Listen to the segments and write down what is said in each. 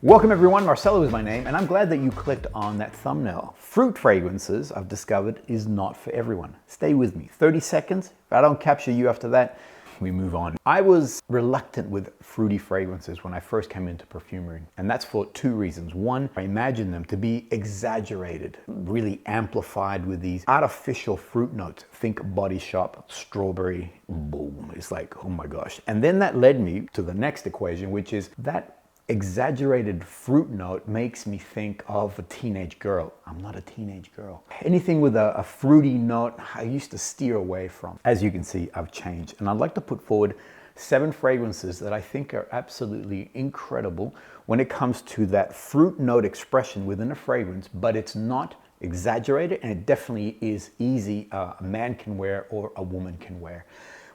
Welcome everyone, Marcelo is my name, and I'm glad that you clicked on that thumbnail. Fruit fragrances, I've discovered, is not for everyone. Stay with me, 30 seconds. If I don't capture you after that, we move on. I was reluctant with fruity fragrances when I first came into perfumery, and that's for two reasons. One, I imagined them to be exaggerated, really amplified with these artificial fruit notes. Think Body Shop, strawberry, boom. It's like, oh my gosh. And then that led me to the next equation, which is that exaggerated fruit note makes me think of a teenage girl. I'm not a teenage girl. Anything with a fruity note, I used to steer away from. As you can see, I've changed. And I'd like to put forward 7 fragrances that I think are absolutely incredible when it comes to that fruit note expression within a fragrance, but it's not exaggerated, and it definitely is easy a man can wear or a woman can wear.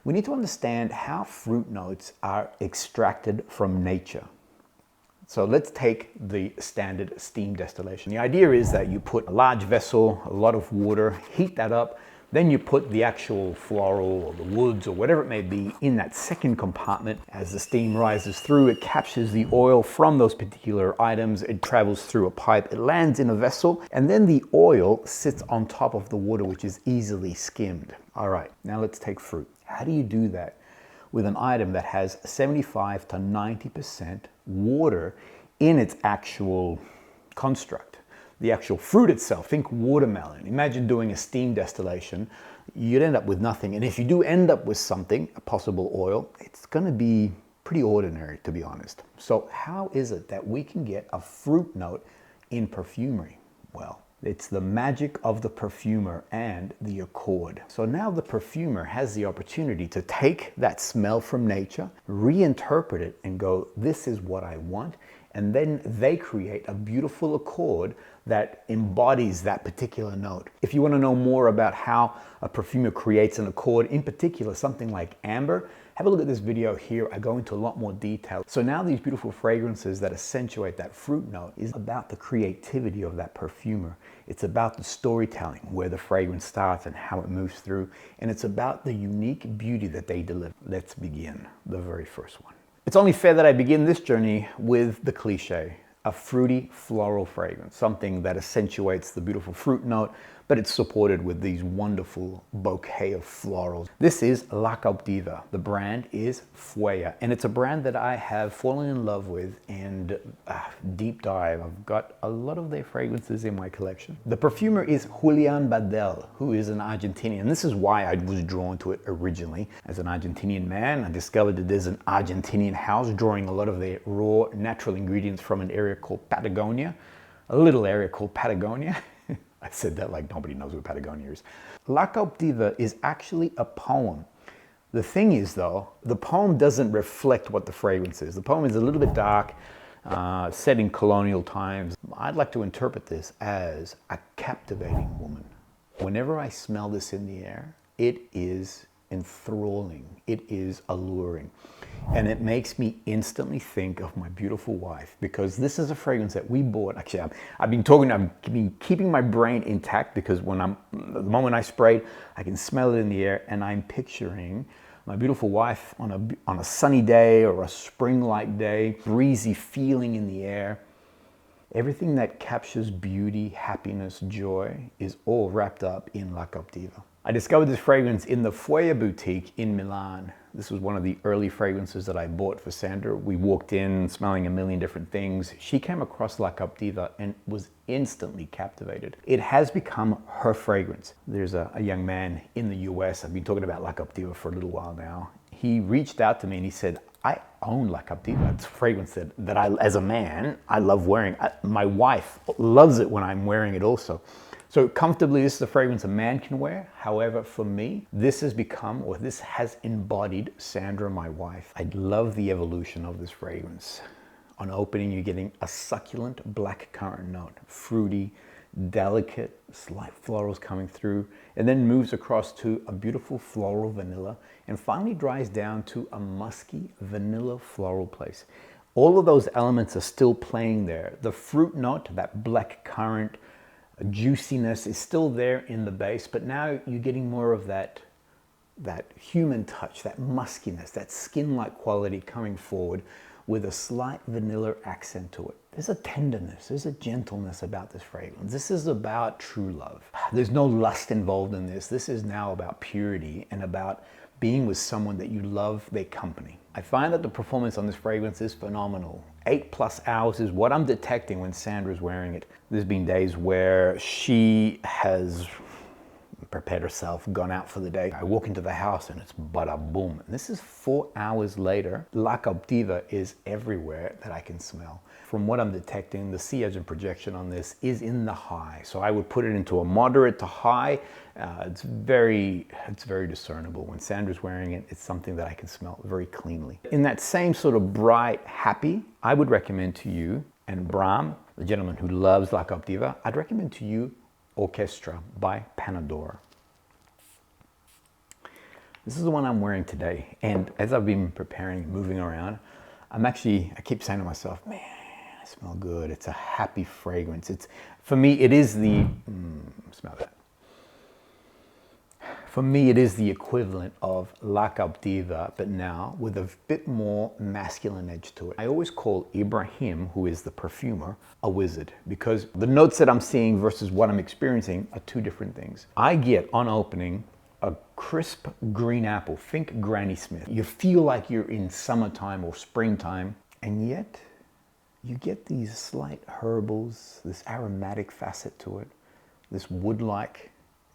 We need to understand how fruit notes are extracted from nature. So let's take the standard steam distillation. The idea is that you put a large vessel, a lot of water, heat that up, then you put the actual floral or the woods or whatever it may be in that second compartment. As the steam rises through, it captures the oil from those particular items, it travels through a pipe, it lands in a vessel, and then the oil sits on top of the water, which is easily skimmed. All right, now let's take fruit. How do you do that with an item that has 75 to 90% water in its actual construct? The actual fruit itself, think watermelon. Imagine doing a steam distillation, you'd end up with nothing. And if you do end up with something, a possible oil, it's gonna be pretty ordinary, to be honest. So how is it that we can get a fruit note in perfumery? Well, it's the magic of the perfumer and the accord. So now the perfumer has the opportunity to take that smell from nature, reinterpret it and go, this is what I want. And then they create a beautiful accord that embodies that particular note. If you want to know more about how a perfumer creates an accord, in particular something like amber, have a look at this video here. I go into a lot more detail. So now these beautiful fragrances that accentuate that fruit note is about the creativity of that perfumer. It's about the storytelling, where the fragrance starts and how it moves through. And it's about the unique beauty that they deliver. Let's begin the very first one. It's only fair that I begin this journey with the cliche, a fruity floral fragrance, something that accentuates the beautiful fruit note, but it's supported with these wonderful bouquet of florals. This is La CAUTIVA. The brand is FUEGUIA, and it's a brand that I have fallen in love with and deep dive. I've got a lot of their fragrances in my collection. The perfumer is Julian Badel, who is an Argentinian. And this is why I was drawn to it originally. As an Argentinian man, I discovered that there's an Argentinian house drawing a lot of their raw natural ingredients from an area called Patagonia, a little area called Patagonia. I said that like nobody knows what Patagonia is. La CAUTIVA is actually a poem. The thing is though, the poem doesn't reflect what the fragrance is. The poem is a little bit dark, set in colonial times. I'd like to interpret this as a captivating woman. Whenever I smell this in the air, it is enthralling, it is alluring. And it makes me instantly think of my beautiful wife, because this is a fragrance that we bought. Actually, I've been keeping my brain intact, because the moment I sprayed, I can smell it in the air, and I'm picturing my beautiful wife on a sunny day or a spring-like day, breezy feeling in the air. Everything that captures beauty, happiness, joy is all wrapped up in La CAUTIVA. I discovered this fragrance in the FUEGUIA boutique in Milan. This was one of the early fragrances that I bought for Sandra. We walked in smelling a million different things. She came across La CAUTIVA and was instantly captivated. It has become her fragrance. There's a young man in the US, I've been talking about La CAUTIVA for a little while now. He reached out to me and he said, I own La CAUTIVA. It's a fragrance that I, as a man, I love wearing. My wife loves it when I'm wearing it also. So comfortably, this is a fragrance a man can wear. However, for me, this has embodied Sandra, my wife. I love the evolution of this fragrance. On opening, you're getting a succulent black currant note, fruity, delicate, slight florals coming through, and then moves across to a beautiful floral vanilla, and finally dries down to a musky vanilla floral place. All of those elements are still playing there. The fruit note, that black currant, juiciness is still there in the base, but now you're getting more of that human touch, that muskiness, that skin-like quality coming forward with a slight vanilla accent to it. There's a tenderness, there's a gentleness about this fragrance. This is about true love. There's no lust involved in this. This is now about purity and about being with someone that you love their company. I find that the performance on this fragrance is phenomenal. 8+ hours is what I'm detecting when Sandra's wearing it. There's been days where she has prepared herself, gone out for the day. I walk into the house and it's bada boom. And this is 4 hours later. La CAUTIVA is everywhere that I can smell. From what I'm detecting, the sillage and projection on this is in the high. So I would put it into a moderate to high. It's very discernible. When Sandra's wearing it, it's something that I can smell very cleanly. In that same sort of bright, happy, I would recommend to you, and Bram, the gentleman who loves La CAUTIVA, I'd recommend to you Orchestra by DORA. This is the one I'm wearing today. And as I've been preparing, moving around, I keep saying to myself, man, I smell good. It's a happy fragrance. For me, it is the, smell that. For me, it is the equivalent of La CAUTIVA, but now with a bit more masculine edge to it. I always call Ibrahim, who is the perfumer, a wizard, because the notes that I'm seeing versus what I'm experiencing are two different things. I get, on opening, a crisp green apple. Think Granny Smith. You feel like you're in summertime or springtime, and yet you get these slight herbals, this aromatic facet to it, this wood-like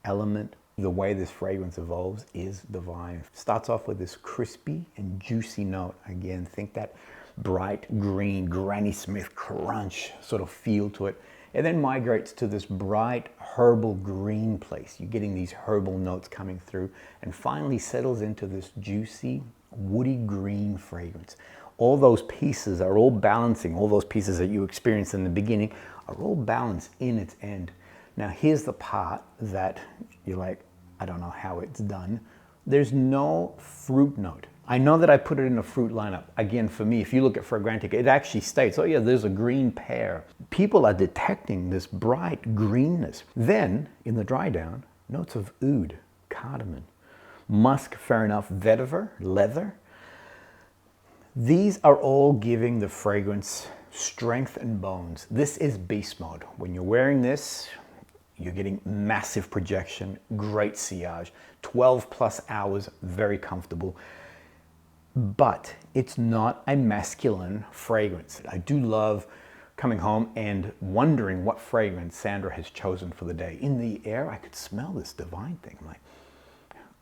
element. The way this fragrance evolves is divine. Starts off with this crispy and juicy note. Again, think that bright green Granny Smith crunch sort of feel to it. And then migrates to this bright herbal green place. You're getting these herbal notes coming through, and finally settles into this juicy, woody green fragrance. All those pieces are all balancing. All those pieces that you experienced in the beginning are all balanced in its end. Now here's the part that you're like, I don't know how it's done. There's no fruit note. I know that I put it in a fruit lineup. Again, for me, if you look at Fragrantica, it actually states, oh yeah, there's a green pear. People are detecting this bright greenness. Then, in the dry down, notes of oud, cardamom, musk, fair enough, vetiver, leather. These are all giving the fragrance strength and bones. This is beast mode. When you're wearing this, you're getting massive projection, great sillage, 12+ hours, very comfortable. But it's not a masculine fragrance. I do love coming home and wondering what fragrance Sandra has chosen for the day. In the air, I could smell this divine thing. I'm like,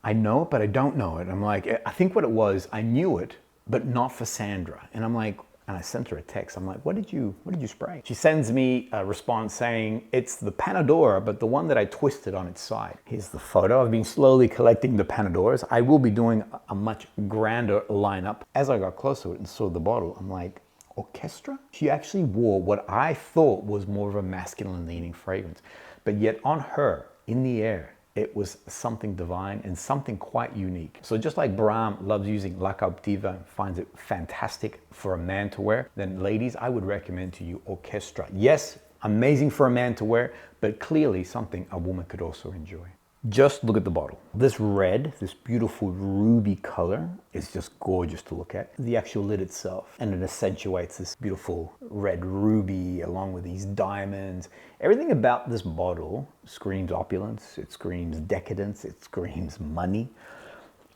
I know it, but I don't know it. I'm like, I think what it was, I knew it, but not for Sandra. And I'm like, and I sent her a text. I'm like, what did you spray? She sends me a response saying, it's the DORA, but the one that I twisted on its side. Here's the photo. I've been slowly collecting the DORAs. I will be doing a much grander lineup. As I got close to it and saw the bottle, I'm like, Orchestra? She actually wore what I thought was more of a masculine leaning fragrance. But yet on her, in the air, it was something divine and something quite unique. So just like Bram loves using La CAUTIVA and finds it fantastic for a man to wear, then ladies, I would recommend to you Orchestra. Yes, amazing for a man to wear, but clearly something a woman could also enjoy. Just look at the bottle. This red, this beautiful ruby color is just gorgeous to look at. The actual lid itself, and it accentuates this beautiful red ruby along with these diamonds. Everything about this bottle screams opulence, it screams decadence, it screams money.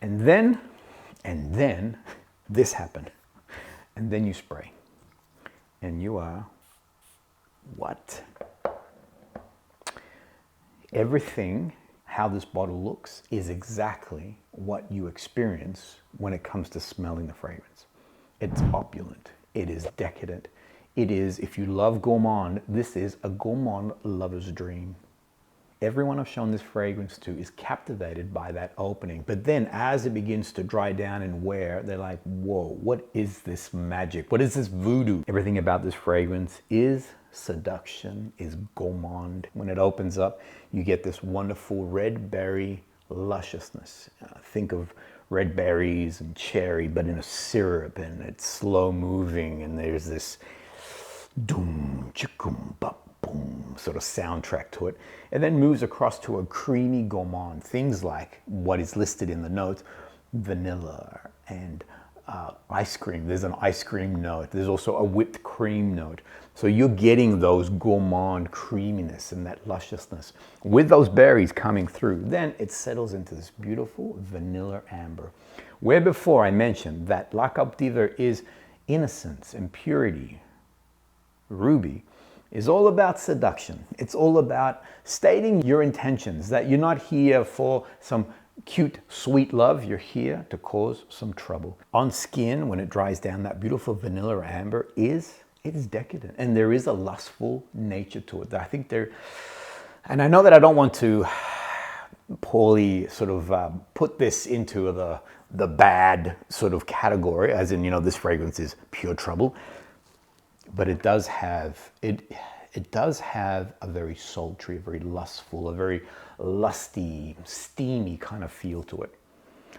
And then this happened. And then you spray. And you are, what? Everything, how this bottle looks, is exactly what you experience when it comes to smelling the fragrance. It's opulent, it is decadent, it is, if you love gourmand, this is a gourmand lover's dream. Everyone I've shown this fragrance to is captivated by that opening, but then as it begins to dry down and wear, they're like, whoa, what is this magic? What is this voodoo? Everything about this fragrance is seduction, is gourmand. When it opens up, you get this wonderful red berry lusciousness. Think of red berries and cherry, but in a syrup, and it's slow moving, and there's this doom, chikum, bop, boom sort of soundtrack to it, and then moves across to a creamy gourmand. Things like what is listed in the notes, vanilla and ice cream. There's an ice cream note. There's also a whipped cream note. So you're getting those gourmand creaminess and that lusciousness. With those berries coming through, then it settles into this beautiful vanilla amber. Where before I mentioned that La CAUTIVA is innocence and purity, Ruby is all about seduction. It's all about stating your intentions, that you're not here for some cute, sweet love. You're here to cause some trouble. On skin, when it dries down, that beautiful vanilla amber it is decadent, and there is a lustful nature to it. I think and I know that I don't want to poorly sort of put this into the bad sort of category, as in, this fragrance is pure trouble, but it does have a very sultry, a very lustful, a very lusty, steamy kind of feel to it.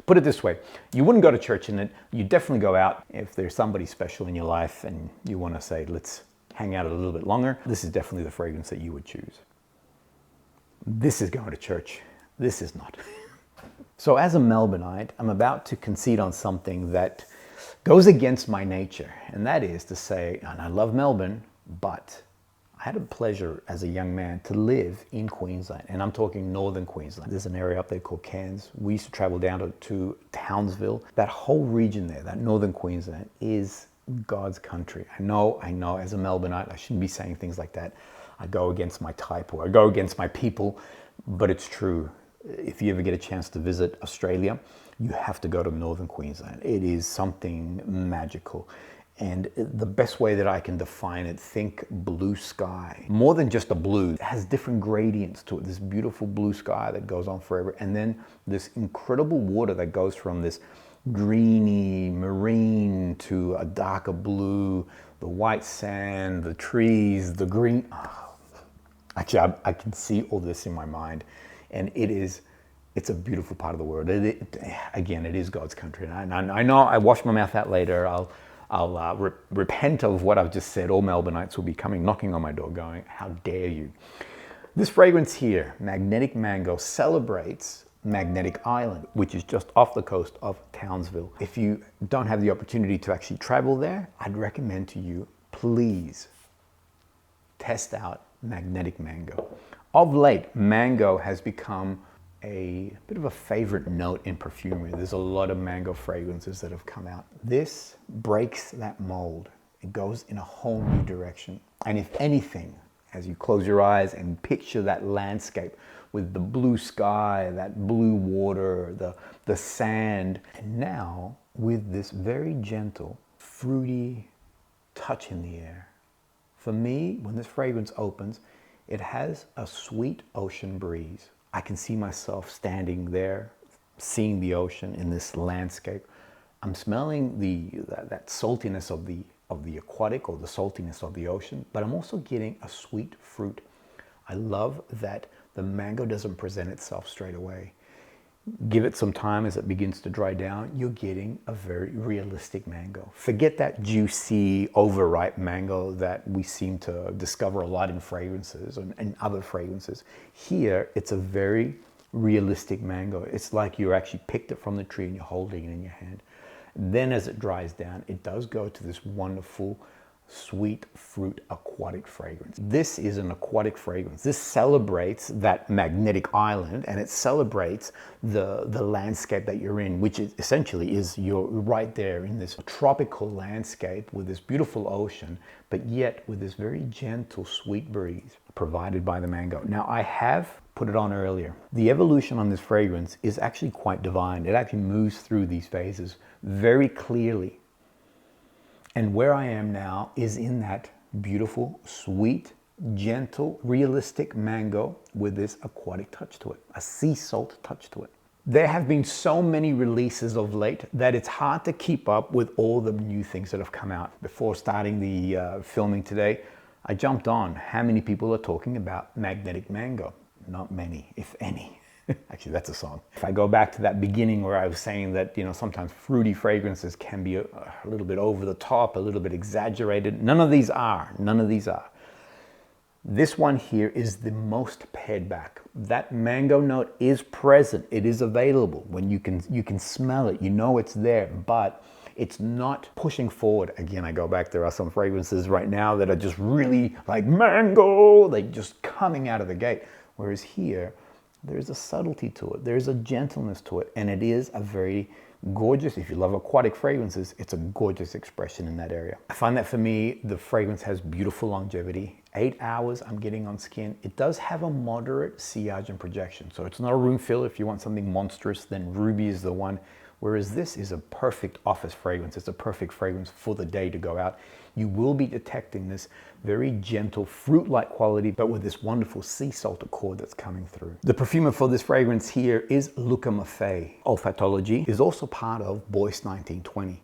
Put it this way, you wouldn't go to church in it. You definitely go out if there's somebody special in your life and you want to say, let's hang out a little bit longer. This is definitely the fragrance that you would choose. This is going to church. This is not. So as a Melbourneite, I'm about to concede on something that goes against my nature. And that is to say, and I love Melbourne, but I had a pleasure as a young man to live in Queensland, and I'm talking northern Queensland. There's an area up there called Cairns. We used to travel down to Townsville. That whole region there, that northern Queensland, is God's country. I know, as a Melbourneite, I shouldn't be saying things like that. I go against my type, or I go against my people, but it's true. If you ever get a chance to visit Australia, you have to go to northern Queensland. It is something magical. And the best way that I can define it, think blue sky. More than just a blue, it has different gradients to it. This beautiful blue sky that goes on forever. And then this incredible water that goes from this greeny marine to a darker blue, the white sand, the trees, the green. Oh, actually, I can see all this in my mind. And it's a beautiful part of the world. Again, it is God's country. And I know I wash my mouth out later. I'll repent of what I've just said. All Melbourneites will be knocking on my door going, how dare you? This fragrance here, Magnetic Mango, celebrates Magnetic Island, which is just off the coast of Townsville. If you don't have the opportunity to actually travel there, I'd recommend to you, please test out Magnetic Mango. Of late, mango has become a bit of a favorite note in perfumery. There's a lot of mango fragrances that have come out. This breaks that mold. It goes in a whole new direction. And if anything, as you close your eyes and picture that landscape with the blue sky, that blue water, the sand, and now with this very gentle, fruity touch in the air. For me, when this fragrance opens, it has a sweet ocean breeze. I can see myself standing there, seeing the ocean in this landscape. I'm smelling that saltiness of the aquatic, or the saltiness of the ocean, but I'm also getting a sweet fruit. I love that the mango doesn't present itself straight away. Give it some time as it begins to dry down, you're getting a very realistic mango. Forget that juicy, overripe mango that we seem to discover a lot in fragrances and other fragrances. Here, it's a very realistic mango. It's like you actually picked it from the tree and you're holding it in your hand. Then as it dries down, it does go to this wonderful, sweet fruit aquatic fragrance. This is an aquatic fragrance. This celebrates that magnetic island, and it celebrates the landscape that you're in, which essentially is you're right there in this tropical landscape with this beautiful ocean, but yet with this very gentle, sweet breeze provided by the mango. Now, I have put it on earlier. The evolution on this fragrance is actually quite divine. It actually moves through these phases very clearly. And where I am now is in that beautiful, sweet, gentle, realistic mango with this aquatic touch to it, a sea salt touch to it. There have been so many releases of late that it's hard to keep up with all the new things that have come out. Before starting the filming today, I jumped on how many people are talking about Magnetic Mango. Not many, if any. Actually, that's a song. If I go back to that beginning where I was saying that, sometimes fruity fragrances can be a little bit over the top, a little bit exaggerated. None of these are. None of these are. This one here is the most pared back. That mango note is present. It is available. When you can smell it, you know it's there, but It's not pushing forward. Again, I go back, there are some fragrances right now that are just really like mango, like just coming out of the gate. Whereas here, there's a subtlety to it. There's a gentleness to it. And it is a very gorgeous, if you love aquatic fragrances, it's a gorgeous expression in that area. I find that for me, the fragrance has beautiful longevity. 8 hours I'm getting on skin. It does have a moderate sillage and projection. So it's not a room filler. If you want something monstrous, then Ruby is the one. Whereas this is a perfect office fragrance. It's a perfect fragrance for the day to go out. You will be detecting this very gentle fruit-like quality, but with this wonderful sea salt accord that's coming through. The perfumer for this fragrance here is Luca Maffei. Olfattology is also part of Boyce 1920.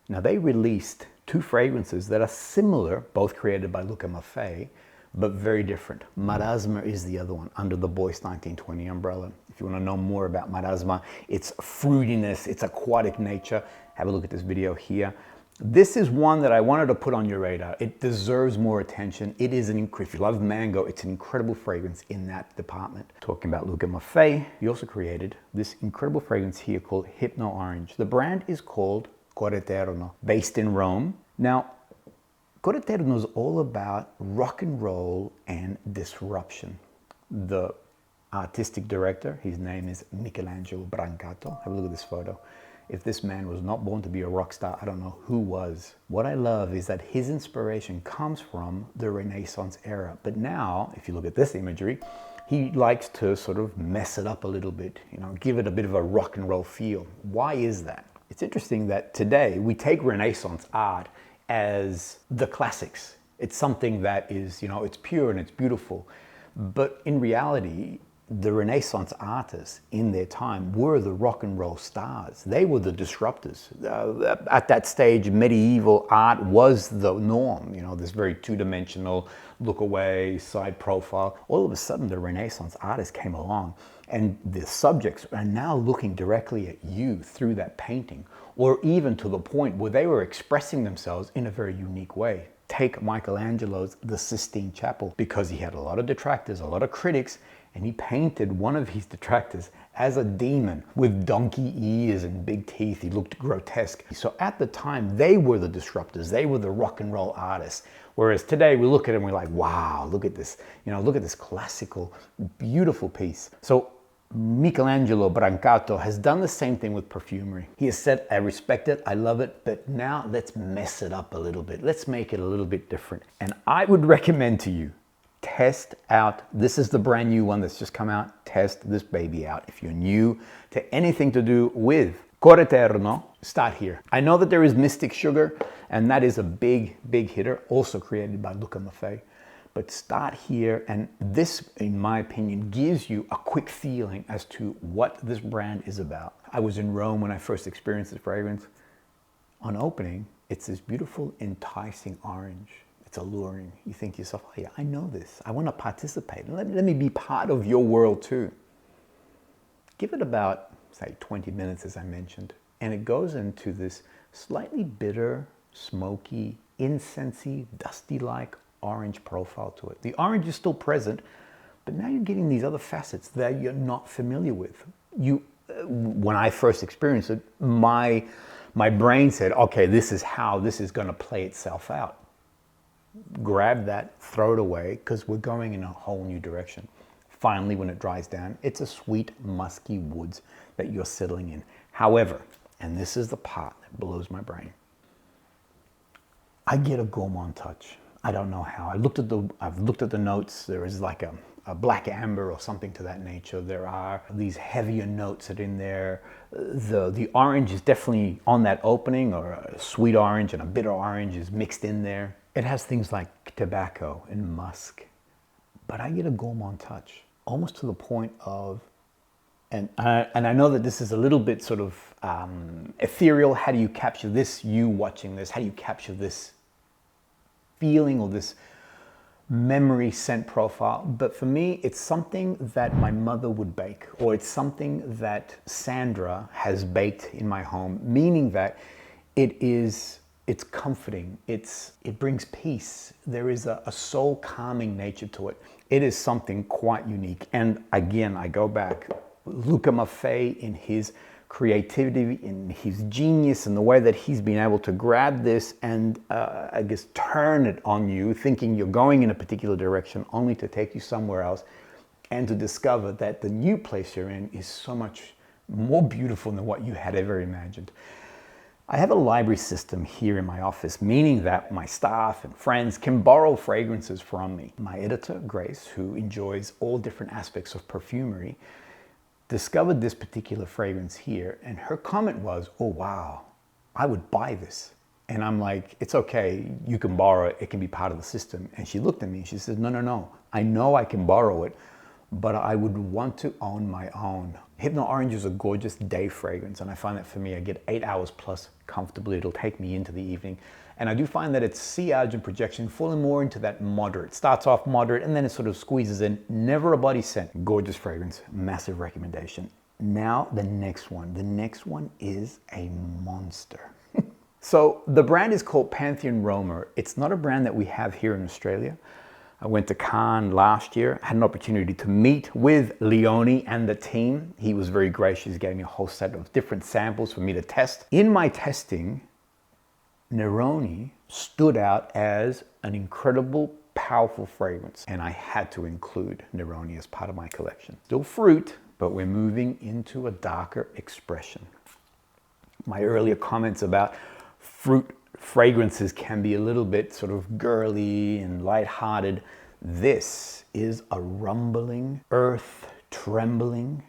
Now they released 2 fragrances that are similar, both created by Luca Maffei, but very different. Marasma is the other one under the Boyce 1920 umbrella. If you want to know more about Marasma, its fruitiness, its aquatic nature, have a look at this video here. This is one that I wanted to put on your radar. It deserves more attention. It is if you love mango, it's an incredible fragrance in that department. Talking about Luca Maffei, he also created this incredible fragrance here called HYPNORANGE. The brand is called CORETERNO, based in Rome. Now, CORETERNO is all about rock and roll and disruption. The artistic director, his name is Michelangelo Brancato. Have a look at this photo. If this man was not born to be a rock star, I don't know who was. What I love is that his inspiration comes from the Renaissance era. But now, if you look at this imagery, he likes to sort of mess it up a little bit, you know, give it a bit of a rock and roll feel. Why is that? It's interesting that today we take Renaissance art as the classics. It's something that is, you know, it's pure and it's beautiful. But in reality, the Renaissance artists in their time were the rock and roll stars. They were the disruptors. At that stage, medieval art was the norm. You know, this very two-dimensional look away, side profile. All of a sudden, the Renaissance artists came along and the subjects are now looking directly at you through that painting, or even to the point where they were expressing themselves in a very unique way. Take Michelangelo's The Sistine Chapel, because he had a lot of detractors, a lot of critics, and he painted one of his detractors as a demon with donkey ears and big teeth. He looked grotesque. So at the time, they were the disruptors. They were the rock and roll artists. Whereas today we look at it and we're like, wow, look at this. You know, look at this classical, beautiful piece. So Michelangelo Brancato has done the same thing with perfumery. He has said, I respect it, I love it, but now let's mess it up a little bit. Let's make it a little bit different. And I would recommend to you, test out, this is the brand new one that's just come out, test this baby out. If you're new to anything to do with CORETERNO, start here. I know that there is Mystic Sugar, and that is a big, big hitter, also created by Luca Maffei. But start here, and this, in my opinion, gives you a quick feeling as to what this brand is about. I was in Rome when I first experienced this fragrance. On opening, it's this beautiful, enticing orange. It's alluring. You think to yourself, oh yeah, I know this. I want to participate. Let me be part of your world too. Give it about, say, 20 minutes, as I mentioned, and it goes into this slightly bitter, smoky, incensey, dusty-like orange profile to it. The orange is still present, but now you're getting these other facets that you're not familiar with. When I first experienced it, my brain said, okay, this is how this is going to play itself out. Grab that, throw it away, because we're going in a whole new direction. Finally, when it dries down, it's a sweet, musky woods that you're settling in. However, and this is the part that blows my brain, I get a gourmand touch. I don't know how. I've looked at the notes. There is like a black amber or something to that nature. There are these heavier notes that are in there. The orange is definitely on that opening, or a sweet orange and a bitter orange is mixed in there. It has things like tobacco and musk, but I get a gourmand touch, almost to the point of, and I know that this is a little bit sort of ethereal. How do you capture this, you watching this? How do you capture this feeling or this memory scent profile? But for me, it's something that my mother would bake, or it's something that Sandra has baked in my home, meaning that it's comforting, it brings peace. There is a soul calming nature to it. It is something quite unique. And again, I go back, Luca Maffei in his creativity and his genius and the way that he's been able to grab this and I guess turn it on you, thinking you're going in a particular direction only to take you somewhere else, and to discover that the new place you're in is so much more beautiful than what you had ever imagined. I have a library system here in my office, meaning that my staff and friends can borrow fragrances from me. My editor, Grace, who enjoys all different aspects of perfumery, discovered this particular fragrance here, and her comment was, "Oh wow, I would buy this." And I'm like, "It's okay, you can borrow it, it can be part of the system." And she looked at me and she said, "No, no, no, I know I can borrow it, but I would want to own my own." Hypno Orange is a gorgeous day fragrance, and I find that for me, I get 8 hours plus comfortably. It'll take me into the evening. And I do find that it's sillage and projection falling more into that moderate. It starts off moderate and then it sort of squeezes in. Never a body scent. Gorgeous fragrance, massive recommendation. Now the next one. The next one is a monster. So the brand is called Pantheon Roma. It's not a brand that we have here in Australia. I went to Cannes last year, had an opportunity to meet with Leone and the team. He was very gracious, gave me a whole set of different samples for me to test. In my testing, Nerone stood out as an incredible, powerful fragrance, and I had to include Nerone as part of my collection. Still fruit, but we're moving into a darker expression. My earlier comments about fruit fragrances can be a little bit sort of girly and lighthearted. This is a rumbling, earth trembling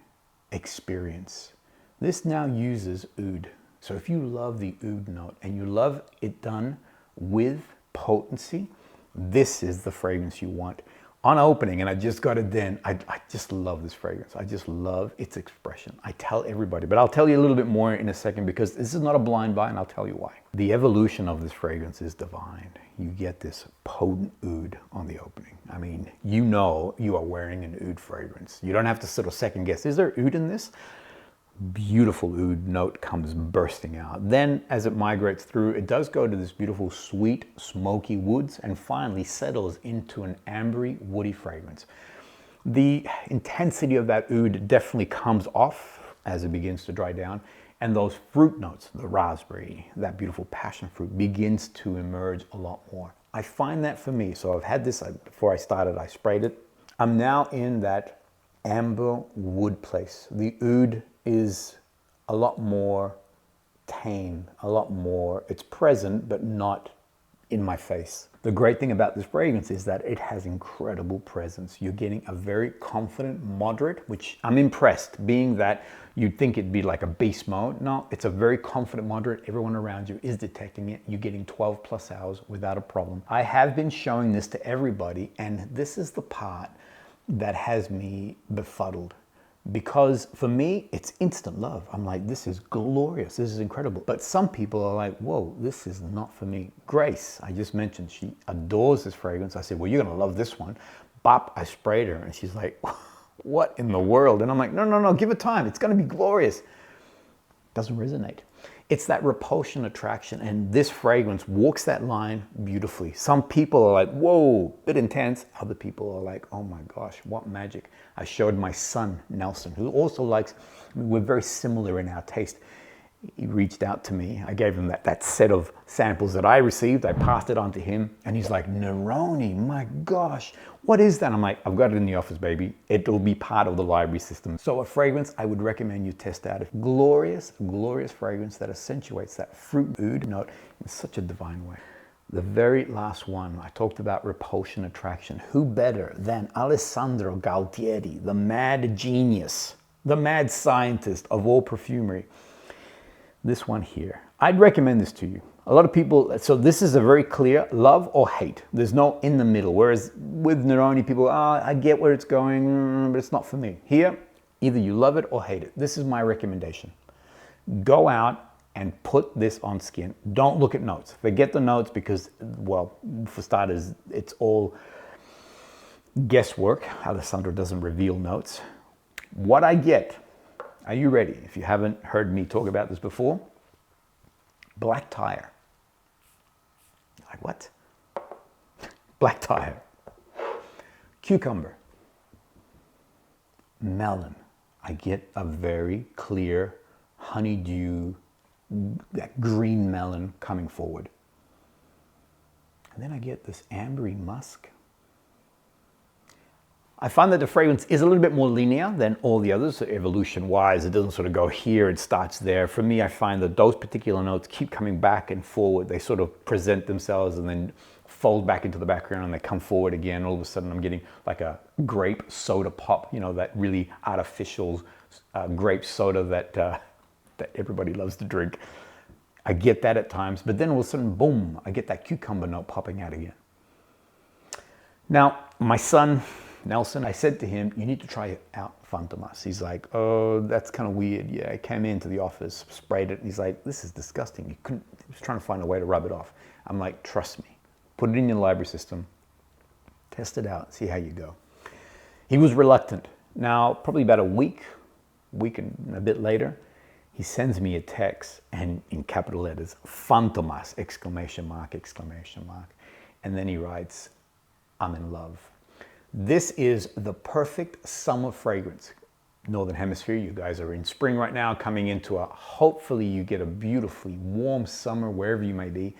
experience. This now uses oud. So if you love the oud note and you love it done with potency, this is the fragrance you want. On opening, and I just got it then, I just love this fragrance. I just love its expression. I tell everybody, but I'll tell you a little bit more in a second because this is not a blind buy and I'll tell you why. The evolution of this fragrance is divine. You get this potent oud on the opening. I mean, you know you are wearing an oud fragrance. You don't have to sort of second guess, is there oud in this? Beautiful oud note comes bursting out. Then as it migrates through, it does go to this beautiful sweet smoky woods and finally settles into an ambery woody fragrance. The intensity of that oud definitely comes off as it begins to dry down, and those fruit notes, the raspberry, that beautiful passion fruit, begins to emerge a lot more. I find that for me, so I've had this, before I started I sprayed it. I'm now in that amber wood place. The oud is a lot more tame, a lot more, it's present, but not in my face. The great thing about this fragrance is that it has incredible presence. You're getting a very confident, moderate, which I'm impressed, being that you'd think it'd be like a beast mode. No, it's a very confident, moderate. Everyone around you is detecting it. You're getting 12 plus hours without a problem. I have been showing this to everybody, and this is the part that has me befuddled. Because for me, it's instant love. I'm like, this is glorious, this is incredible. But some people are like, whoa, this is not for me. Grace, I just mentioned, she adores this fragrance. I said, well, you're gonna love this one. Bop, I sprayed her, and she's like, what in the world? And I'm like, no, no, no, give it time, it's gonna be glorious. Doesn't resonate. It's that repulsion attraction, and this fragrance walks that line beautifully. Some people are like, whoa, bit intense. Other people are like, oh my gosh, what magic. I showed my son, Nelson, who also likes, we're very similar in our taste. He reached out to me. I gave him that set of samples that I received. I passed it on to him, and he's like, Nerone, my gosh, what is that? I'm like, I've got it in the office, baby. It'll be part of the library system. So a fragrance I would recommend you test out. A glorious, glorious fragrance that accentuates that fruit oud note in such a divine way. The very last one, I talked about repulsion attraction. Who better than Alessandro Galtieri, the mad genius, the mad scientist of all perfumery. This one here, I'd recommend this to you. A lot of people, so this is a very clear love or hate. There's no in the middle. Whereas with Nerone, people, I get where it's going, but it's not for me. Here, either you love it or hate it. This is my recommendation. Go out and put this on skin. Don't look at notes. Forget the notes because, well, for starters, it's all guesswork. Alessandro doesn't reveal notes. What I get, are you ready? If you haven't heard me talk about this before, black tire. Like what? Black tire. Cucumber. Melon. I get a very clear, honeydew, that green melon coming forward. And then I get this ambery musk. I find that the fragrance is a little bit more linear than all the others, so evolution-wise. It doesn't sort of go here, it starts there. For me, I find that those particular notes keep coming back and forward. They sort of present themselves and then fold back into the background and they come forward again. All of a sudden, I'm getting like a grape soda pop, you know, that really artificial grape soda that everybody loves to drink. I get that at times, but then all of a sudden, boom, I get that cucumber note popping out again. Now, my son, Nelson, I said to him, you need to try out FANTOMAS. He's like, oh, that's kind of weird. Yeah, I came into the office, sprayed it, and he's like, this is disgusting. He was trying to find a way to rub it off. I'm like, trust me, put it in your library system, test it out, see how you go. He was reluctant. Now, probably about a week and a bit later, he sends me a text, and in capital letters, FANTOMAS, exclamation mark, exclamation mark. And then he writes, I'm in love. This is the perfect summer fragrance. Northern Hemisphere, you guys are in spring right now, coming into hopefully you get a beautifully warm summer wherever you may be.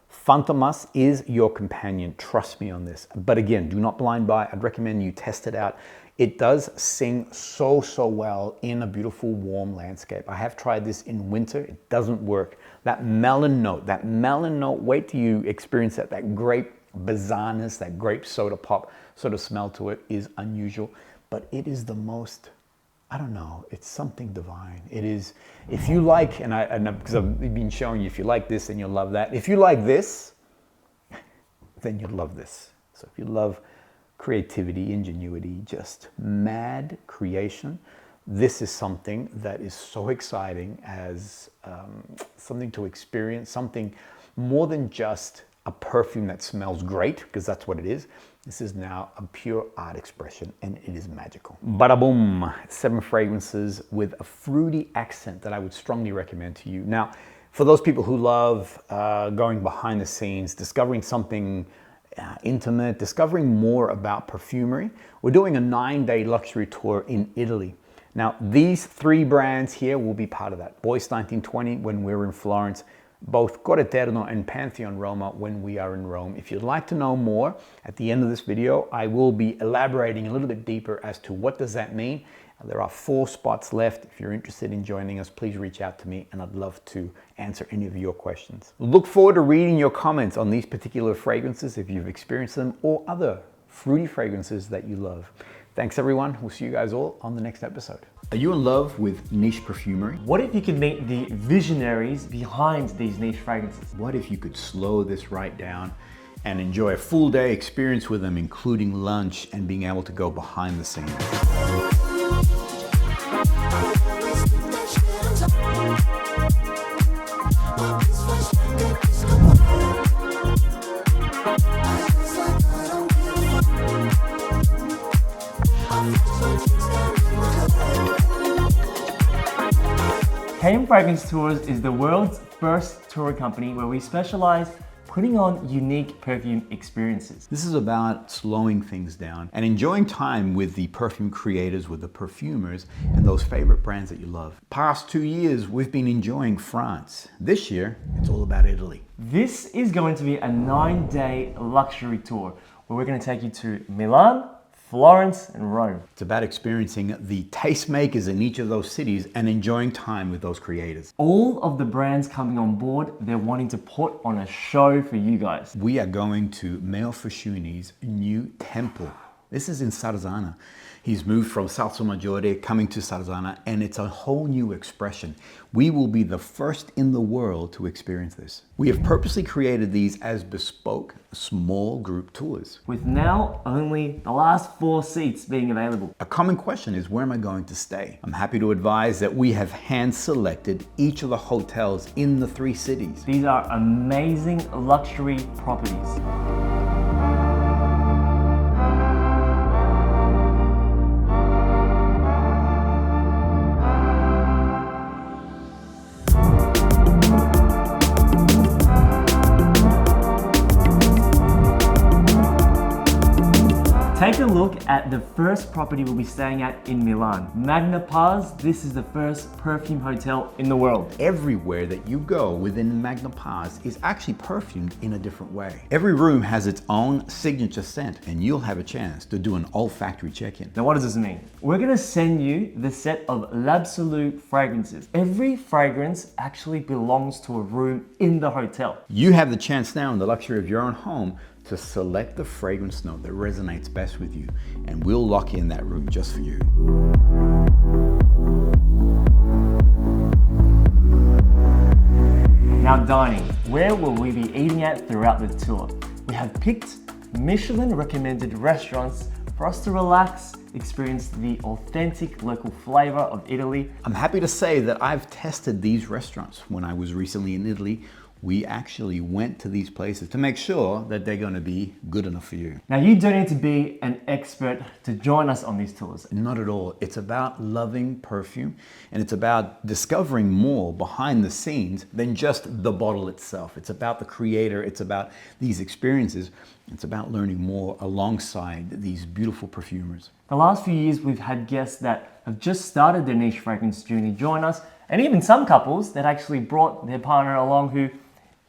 FANTOMAS is your companion, trust me on this. But again, do not blind buy. I'd recommend you test it out. It does sing so well in a beautiful warm landscape. I have tried this in winter, it doesn't work. That melon note, wait till you experience that grape bizarreness, that grape soda pop sort of smell to it is unusual, but it is the most, I don't know, it's something divine. It is, if you like, because I've been showing you, if you like this, then you'll love that. If you like this, then you'll love this. So if you love creativity, ingenuity, just mad creation, this is something that is so exciting as something to experience, something more than just a perfume that smells great, because that's what it is. This is now a pure art expression, and it is magical. Bada boom, 7 fragrances with a fruity accent that I would strongly recommend to you. Now, for those people who love going behind the scenes, discovering something intimate, discovering more about perfumery, we're doing a 9-day luxury tour in Italy. Now, these 3 brands here will be part of that. Boyce 1920 when we're in Florence, both CORETERNO and PANTHEON Roma when we are in Rome. If you'd like to know more, at the end of this video, I will be elaborating a little bit deeper as to what does that mean. There are 4 spots left. If you're interested in joining us, please reach out to me and I'd love to answer any of your questions. Look forward to reading your comments on these particular fragrances if you've experienced them or other fruity fragrances that you love. Thanks everyone. We'll see you guys all on the next episode. Are you in love with niche perfumery? What if you could meet the visionaries behind these niche fragrances? What if you could slow this right down and enjoy a full day experience with them, including lunch and being able to go behind the scenes? KAJAL Fragrance Tours is the world's first tour company where we specialize putting on unique perfume experiences. This is about slowing things down and enjoying time with the perfume creators, with the perfumers, and those favorite brands that you love. Past 2 years, we've been enjoying France. This year, it's all about Italy. This is going to be a 9-day luxury tour where we're going to take you to Milan, Florence, and Rome. It's about experiencing the tastemakers in each of those cities and enjoying time with those creators. All of the brands coming on board, they're wanting to put on a show for you guys. We are going to Matteo Fascioni's new temple. This is in Sarzana. He's moved from Salso Maggiore, coming to Sarzana, and it's a whole new expression. We will be the first in the world to experience this. We have purposely created these as bespoke, small group tours. With now only the last 4 seats being available. A common question is, where am I going to stay? I'm happy to advise that we have hand-selected each of the hotels in the 3 cities. These are amazing luxury properties. Take a look at the first property we'll be staying at in Milan. Magna Pars, this is the first perfume hotel in the world. Everywhere that you go within Magna Pars is actually perfumed in a different way. Every room has its own signature scent, and you'll have a chance to do an olfactory check-in. Now what does this mean? We're gonna send you the set of L'Absolu fragrances. Every fragrance actually belongs to a room in the hotel. You have the chance now in the luxury of your own home to select the fragrance note that resonates best with you, and we'll lock in that room just for you. Now dining, where will we be eating at throughout the tour? We have picked Michelin recommended restaurants for us to relax, experience the authentic local flavor of Italy. I'm happy to say that I've tested these restaurants. When I was recently in Italy, we actually went to these places to make sure that they're going to be good enough for you. Now you don't need to be an expert to join us on these tours. Not at all. It's about loving perfume, and it's about discovering more behind the scenes than just the bottle itself. It's about the creator, it's about these experiences, it's about learning more alongside these beautiful perfumers. The last few years we've had guests that have just started their niche fragrance journey join us, and even some couples that actually brought their partner along who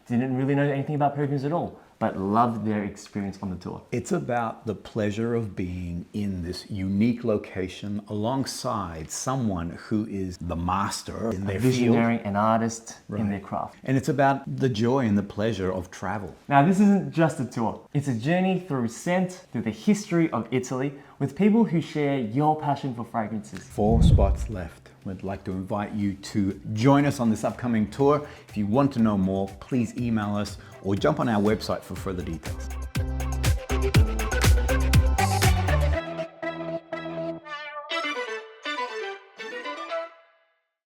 didn't really know anything about perfumes at all, but loved their experience on the tour. It's about the pleasure of being in this unique location alongside someone who is the master in their field. Visionary, an artist in their craft. And it's about the joy and the pleasure of travel. Now this isn't just a tour. It's a journey through scent, through the history of Italy, with people who share your passion for fragrances. 4 spots left. We'd like to invite you to join us on this upcoming tour. If you want to know more, please email us or jump on our website for further details.